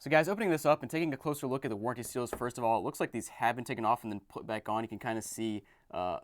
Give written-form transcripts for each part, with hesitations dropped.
So guys, opening this up and taking a closer look at the warranty seals, first of all, it looks like these have been taken off and then put back on. You can kind of see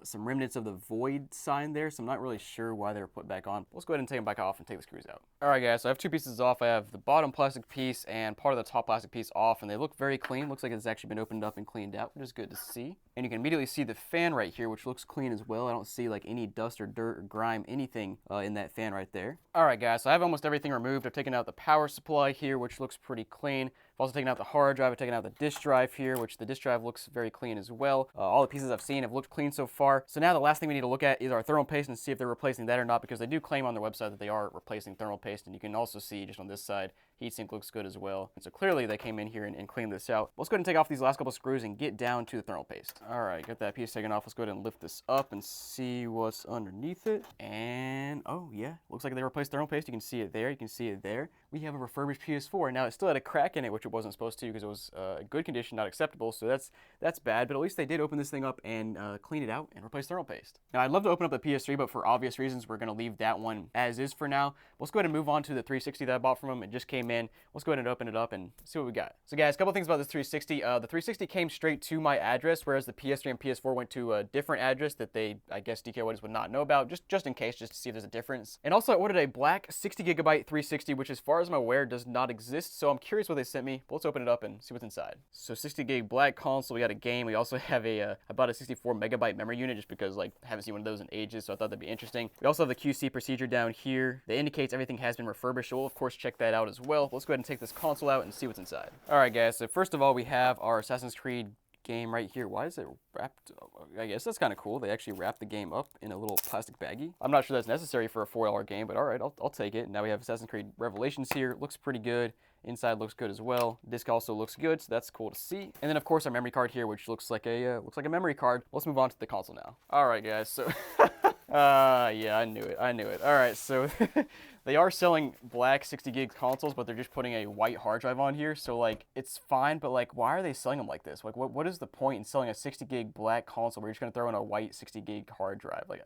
some remnants of the void sign there, so I'm not really sure why they were put back on. Let's go ahead and take them back off and take the screws out. All right, guys, so I have two pieces off. I have the bottom plastic piece and part of the top plastic piece off, and they look very clean. Looks like it's actually been opened up and cleaned out, which is good to see. And you can immediately see the fan right here, which looks clean as well. I don't see like any dust or dirt or grime, anything in that fan right there. All right, guys, so I have almost everything removed. I've taken out the power supply here, which looks pretty clean. I've also taken out the hard drive. I've taken out the disk drive here, which the disk drive looks very clean as well. All the pieces I've seen have looked clean so far. So now the last thing we need to look at is our thermal paste and see if they're replacing that or not, because they do claim on their website that they are replacing thermal paste. And you can also see just on this side, heatsink looks good as well. And so clearly they came in here and cleaned this out. Let's go ahead and take off these last couple of screws and get down to the thermal paste. All right, got that piece taken off. Let's go ahead and lift this up and see what's underneath it. And oh yeah, looks like they replaced thermal paste. You can see it there. You can see it there. We have a refurbished PS4. Now it still had a crack in it, which it wasn't supposed to because it was good condition, not acceptable. So that's bad. But at least they did open this thing up and clean it out and replace thermal paste. Now I'd love to open up the PS3, but for obvious reasons, we're going to leave that one as is for now. Let's go ahead and move on to the 360 that I bought from them. It just came in. Let's go ahead and open it up and see what we got. So guys, a couple things about this 360. The 360 came straight to my address, whereas the PS3 and PS4 went to a different address that they, I guess, DKOldies would not know about, just in case, just to see if there's a difference. And also I ordered a black 60 gigabyte 360, which as far as I'm aware does not exist. So I'm curious what they sent me, but let's open it up and see what's inside. So 60 gig black console, we got a game. We also have I bought a 64 megabyte memory unit just because like I haven't seen one of those in ages, so I thought that'd be interesting. We also have the QC procedure down here that indicates everything has been refurbished, so we'll of course check that out as well. Let's go ahead and take this console out and see what's inside. All right, guys, so first of all, we have our Assassin's Creed game right here. Why is it wrapped? I guess that's kind of cool. They actually wrapped the game up in a little plastic baggie. I'm not sure that's necessary for a $4 game, but all right, I'll take it. Now we have Assassin's Creed Revelations here. Looks pretty good. Inside looks good as well. Disc also looks good, so that's cool to see. And then of course our memory card here, which looks like a memory card. Let's move on to the console now. All right, guys. So yeah, I knew it. All right, so they are selling black 60 gig consoles, but they're just putting a white hard drive on here. So like, it's fine, but like, why are they selling them like this? Like, what is the point in selling a 60 gig black console where you're just gonna throw in a white 60 gig hard drive? Like,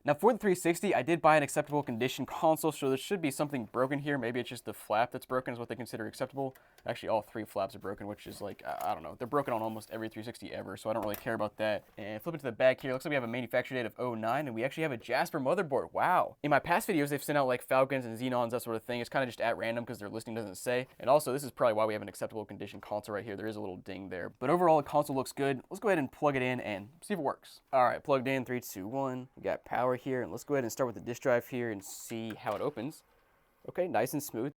now for the 360, I did buy an acceptable condition console, so there should be something broken here. Maybe it's just the flap that's broken is what they consider acceptable. Actually, all three flaps are broken, which is like, I don't know. They're broken on almost every 360 ever, so I don't really care about that. And flip it to the back here. Looks like we have a manufacture date of 09, and we actually have a Jasper motherboard. Wow. In my past videos, they've sent out like Falcons and Xenons, that sort of thing. It's kind of just at random because their listing doesn't say. And also, this is probably why we have an acceptable condition console right here. There is a little ding there. But overall, the console looks good. Let's go ahead and plug it in and see if it works. All right, plugged in, 3, 2, 1. We got power here, and let's go ahead and start with the disk drive here and see how it opens. Okay, nice and smooth.